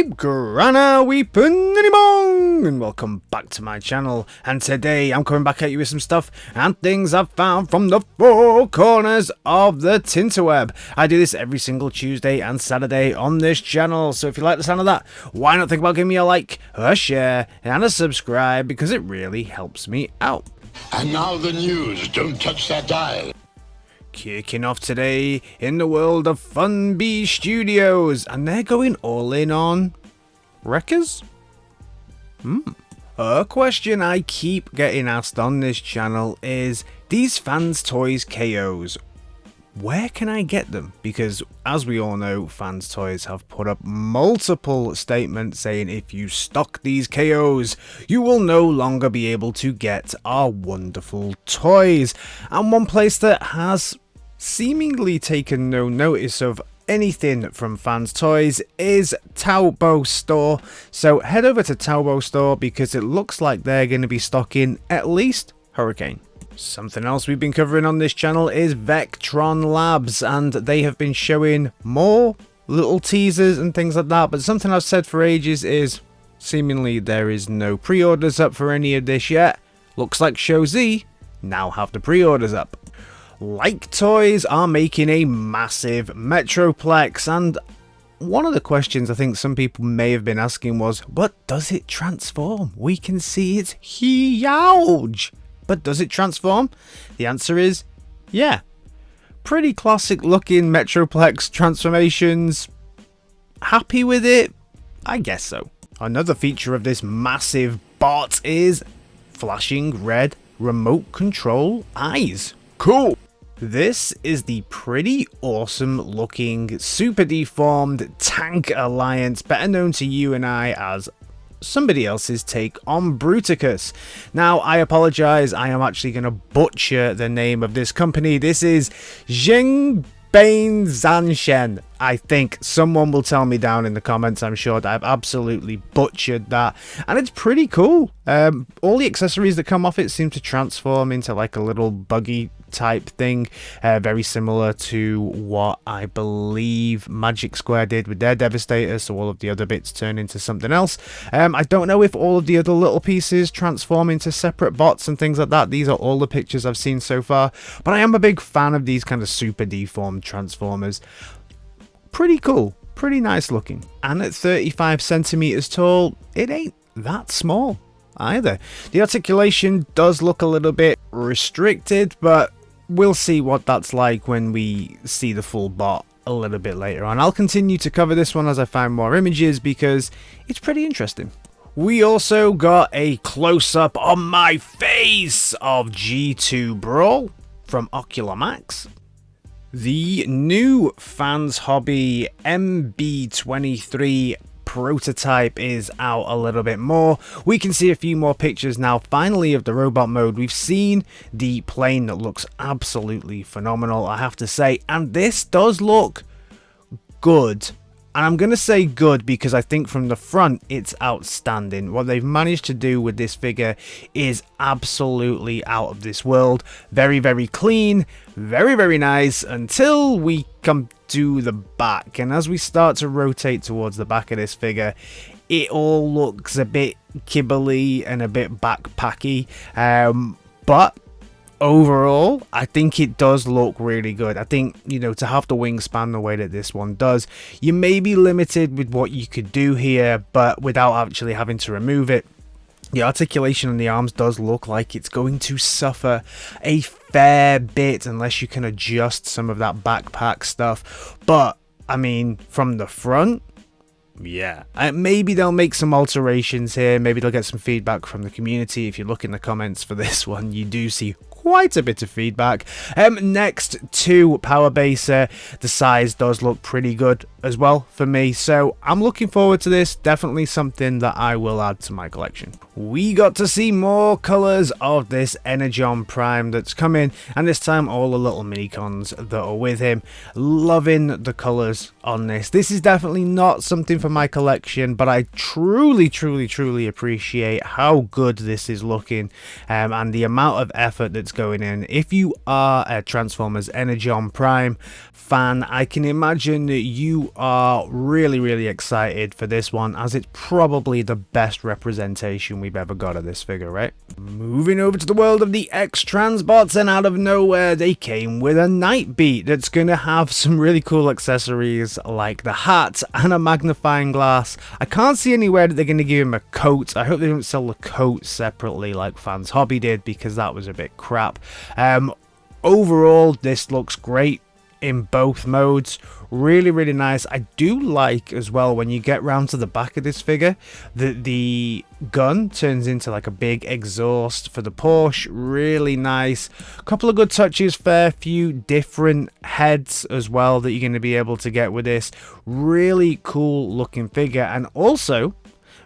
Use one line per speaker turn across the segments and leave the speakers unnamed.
Weep, Grana, Weep, and welcome back to my channel. And today I'm coming back at you with some stuff and things I've found from the four corners of the Tinterweb. I do this every single Tuesday and Saturday on this channel, so if you like the sound of that, why not think about giving me a like, a share, and a subscribe, because it really helps me out.
And now the news, don't touch that dial.
Kicking off today in the world of Funbie Studios, and they're going all in on wreckers? A question I keep getting asked on this channel is, these FlameToys KOs, where can I get them? Because as we all know, FlameToys have put up multiple statements saying if you stock these KOs, you will no longer be able to get our wonderful toys. And one place that has seemingly taken no notice of anything from FlameToys is Tubbz store. So head over to Tubbz store because it looks like they're going to be stocking at least Hurricane. Something else we've been covering on this channel is Vecton Labs, and they have been showing more little teasers and things like that, but something I've said for ages is seemingly there is no pre-orders up for any of this yet. Looks like Showz now have the pre-orders up. LikeToys are making a massive Metroplex, and one of the questions I think some people may have been asking was, but does it transform? We can see it's huge, but does it transform? The answer is yeah. Pretty classic looking Metroplex transformations. Happy with it? I guess so. Another feature of this massive bot is flashing red remote control eyes. Cool. This is the pretty awesome looking super deformed tank alliance, better known to you and I as somebody else's take on Bruticus. Now I apologize, I am actually going to butcher the name of this company. This is Zhengbane Zanshen. I think someone will tell me down in the comments. I'm sure that I've absolutely butchered that, and it's pretty cool. All the accessories that come off it seem to transform into like a little buggy type thing, very similar to what I believe Magic Square did with their Devastator, so all of the other bits turn into something else. I don't know if all of the other little pieces transform into separate bots and things like that. These are all the pictures I've seen so far, but I am a big fan of these kind of super deformed transformers. Pretty cool, pretty nice looking, and at 35 centimeters tall, it ain't that small either. The articulation does look a little bit restricted, but we'll see what that's like when we see the full bot a little bit later on. I'll continue to cover this one as I find more images because it's pretty interesting. We also got a close-up on my face of G2 Brawl from Ocular Max. The new Fans Hobby MB23 prototype is out a little bit more. We can see a few more pictures now finally of the robot mode. We've seen the plane that looks absolutely phenomenal, I have to say, and this does look good. And I'm going to say good because I think from the front it's outstanding. What they've managed to do with this figure is absolutely out of this world. Very, very clean, very, very nice until we come to the back. And as we start to rotate towards the back of this figure, it all looks a bit kibbly and a bit backpacky. But overall, I think it does look really good. I think, you know, to have the wingspan the way that this one does, you may be limited with what you could do here, but without actually having to remove it. The articulation on the arms does look like it's going to suffer a fair bit unless you can adjust some of that backpack stuff. But, I mean, from the front, yeah, maybe they'll make some alterations here. Maybe they'll get some feedback from the community. If you look in the comments for this one, you do see quite a bit of feedback. Next to Power Baser, the size does look pretty good as well for me, so I'm looking forward to this. Definitely something that I will add to my collection. We got to see more colors of this Energon Prime that's coming, and this time all the little minicons that are with him. Loving the colors on this. This is definitely not something for my collection, but I truly appreciate how good this is looking, and the amount of effort that's going in. If you are a Transformers Energon Prime fan, I can imagine that you are really excited for this one, as it's probably the best representation we've ever got of this figure, right? Moving over to the world of the X-transbots, and out of nowhere they came with a NightBeat that's going to have some really cool accessories like the hat and a magnifying glass. I can't see anywhere that they're going to give him a coat. I hope they don't sell the coat separately like Fans Hobby did, because that was a bit crap. Overall, this looks great in both modes. Really nice. I do like as well when you get round to the back of this figure that the gun turns into like a big exhaust for the Porsche. Really nice. A couple of good touches, fair few different heads as well that you're going to be able to get with this. Really cool looking figure, and also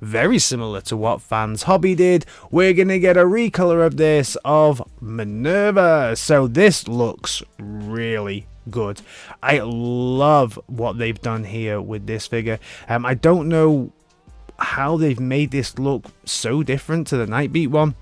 very similar to what Fans Hobby did, we're going to get a recolor of this of Minerva. So this looks really good. I love what they've done here with this figure. I don't know how they've made this look so different to the NightBeat one,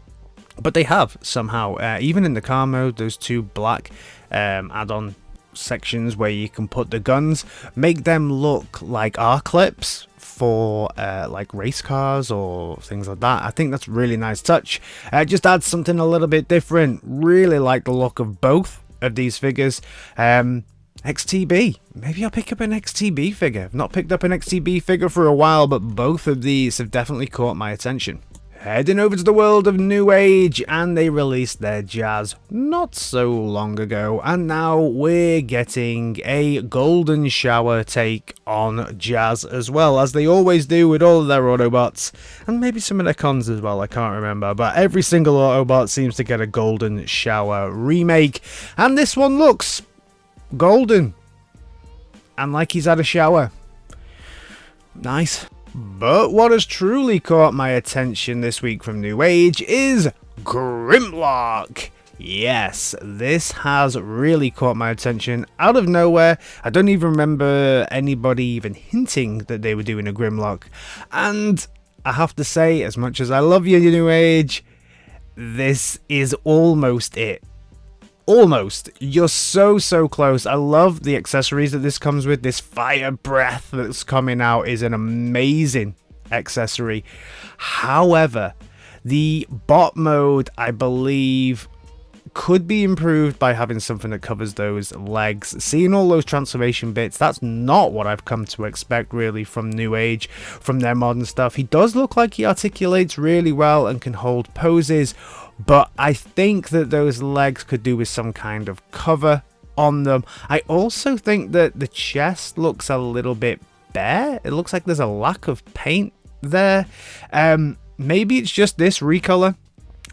but they have somehow. Even in the car mode, those two black add-on sections where you can put the guns, make them look like R-clips for like race cars or things like that. I think that's a really nice touch. Just adds something a little bit different. Really like the look of both of these figures. XTB, maybe I'll pick up an XTB figure. I've not picked up an XTB figure for a while, but both of these have definitely caught my attention. Heading over to the world of Newage, and they released their Jazz not so long ago, and now we're getting a golden shower take on Jazz as well, as they always do with all of their Autobots, and maybe some of their cons as well, I can't remember, but every single Autobot seems to get a golden shower remake, and this one looks golden, and like he's had a shower. Nice. But what has truly caught my attention this week from Newage is Grimlock. Yes, this has really caught my attention out of nowhere. I don't even remember anybody even hinting that they were doing a Grimlock. And I have to say, as much as I love you, Newage, this is almost it. Almost. You're so close. I love the accessories that this comes with. This fire breath that's coming out is an amazing accessory. However, the bot mode, I believe, could be improved by having something that covers those legs. Seeing all those transformation bits, that's not what I've come to expect really from Newage, from their modern stuff. He does look like he articulates really well and can hold poses, but I think that those legs could do with some kind of cover on them. I also think that the chest looks a little bit bare. It looks like there's a lack of paint there. Maybe it's just this recolor,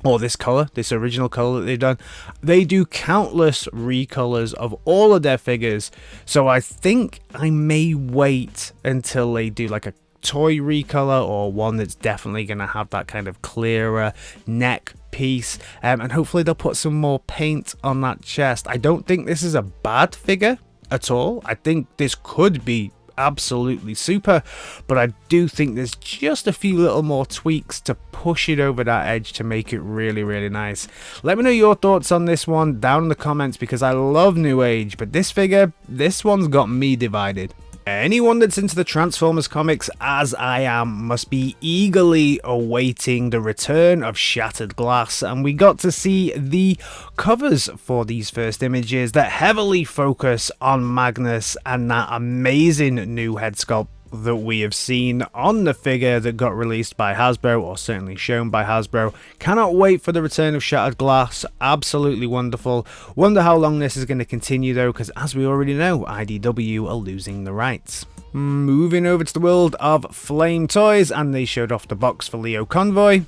or this color, this original color that they've done. They do countless recolors of all of their figures, so I think I may wait until they do like a toy recolor, or one that's definitely going to have that kind of clearer neck piece, and hopefully they'll put some more paint on that chest. I don't think this is a bad figure at all. I think this could be absolutely super, but I do think there's just a few little more tweaks to push it over that edge to make it really nice. Let me know your thoughts on this one down in the comments, because I love Newage, but this figure, this one's got me divided. Anyone that's into the Transformers comics, as I am, must be eagerly awaiting the return of Shattered Glass, and we got to see the covers for these first images that heavily focus on Magnus and that amazing new head sculpt that we have seen on the figure that got released by Hasbro, or certainly shown by Hasbro. Cannot wait for the return of Shattered Glass. Absolutely wonderful. Wonder how long this is going to continue though, because as we already know, IDW are losing the rights. Moving over to the world of FlameToys, and they showed off the box for Leoconvoy.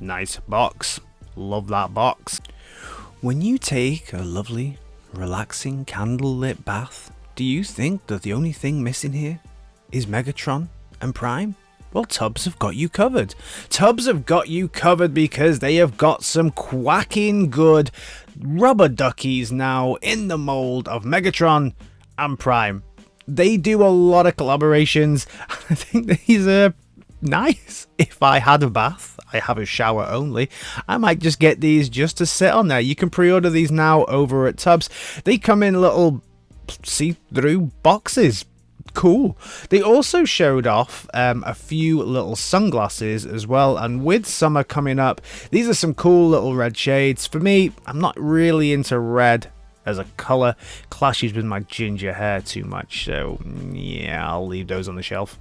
Nice box. Love that box. When you take a lovely, relaxing candlelit bath, do you think that the only thing missing here is Megatron and Prime? Well, Tubbz have got you covered. Tubbz have got you covered because they have got some quacking good rubber duckies now in the mold of Megatron and Prime. They do a lot of collaborations. I think these are nice. If I had a bath, I have a shower only, I might just get these just to sit on there. You can pre-order these now over at Tubbz. They come in little see-through boxes. cool. They also showed off a few little sunglasses as well, and with summer coming up, these are some cool little red shades. For me, I'm not really into red as a colour, clashes with my ginger hair too much, so yeah, I'll leave those on the shelf.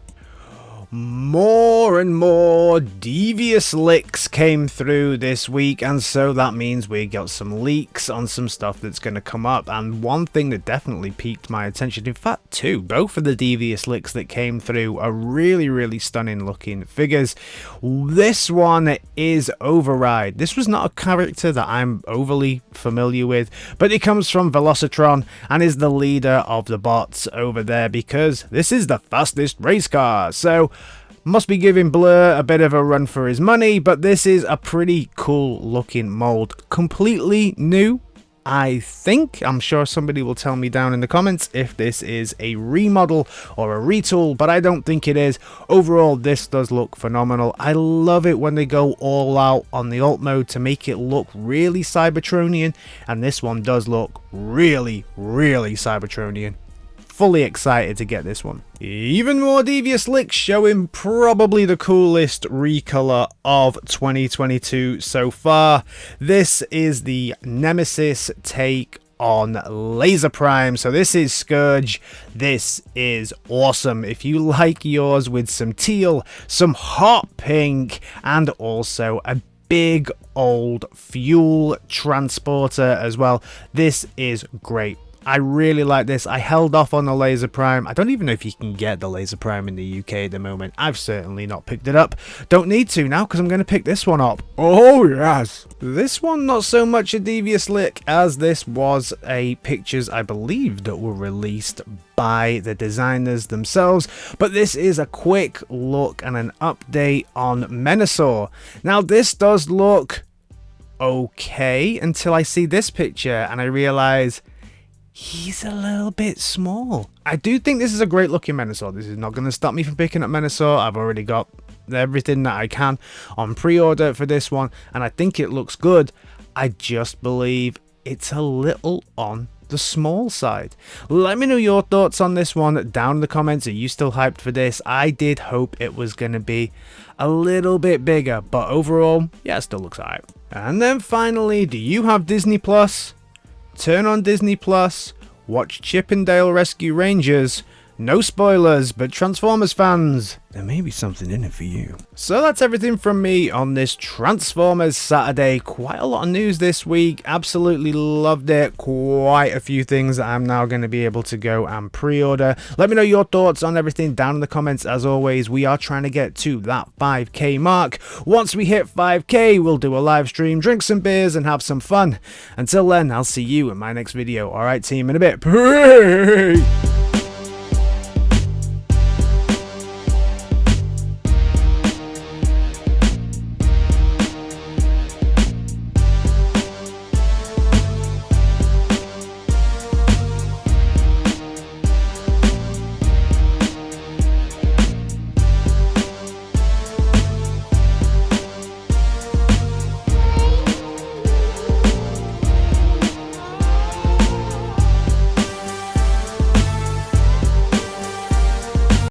More and more Devious Licks came through this week, and so that means we got some leaks on some stuff that's going to come up. And one thing that definitely piqued my attention, in fact two, both of the Devious Licks that came through are really stunning looking figures. This one is Override. This was not a character that I'm overly familiar with, but it comes from Velocitron and is the leader of the bots over there, because this is the fastest race car. So must be giving Blur a bit of a run for his money, but this is a pretty cool looking mold. Completely new, I think. I'm sure somebody will tell me down in the comments if this is a remodel or a retool, but I don't think it is. Overall, this does look phenomenal. I love it when they go all out on the alt mode to make it look really Cybertronian, and this one does look really Cybertronian. Fully excited to get this one. Even more Devious Licks showing probably the coolest recolor of 2022 so far. This is the Nemesis take on Lazer Prime. So this is Scourge. This is awesome. If you like yours with some teal, some hot pink, and also a big old fuel transporter as well, this is great. I really like this. I held off on the Lazer Prime. I don't even know if you can get the Lazer Prime in the UK at the moment. I've certainly not picked it up. Don't need to now, because I'm going to pick this one up. Oh yes! This one not so much a Devious Lick, as this was a pictures I believe that were released by the designers themselves, but this is a quick look and an update on Menasor. Now this does look okay until I see this picture and I realise he's a little bit small. I do think this is a great looking Menasor. This is not going to stop me from picking up Menasor. I've already got everything that I can on pre-order for this one, and I think it looks good. I just believe it's a little on the small side. Let me know your thoughts on this one down in the comments. Are you still hyped for this? I did hope it was going to be a little bit bigger, but overall, yeah, it still looks alright. And then finally, do you have Disney Plus? Turn on Disney Plus, watch Chip and Dale Rescue Rangers. No spoilers, but Transformers fans, there may be something in it for you. So that's everything from me on this Transformers Saturday. Quite a lot of news this week. Absolutely loved it. Quite a few things that I'm now going to be able to go and pre-order. Let me know your thoughts on everything down in the comments. As always, we are trying to get to that 5k mark. Once we hit 5k, we'll do a live stream, drink some beers, and have some fun. Until then, I'll see you in my next video. Alright team, in a bit. Peace!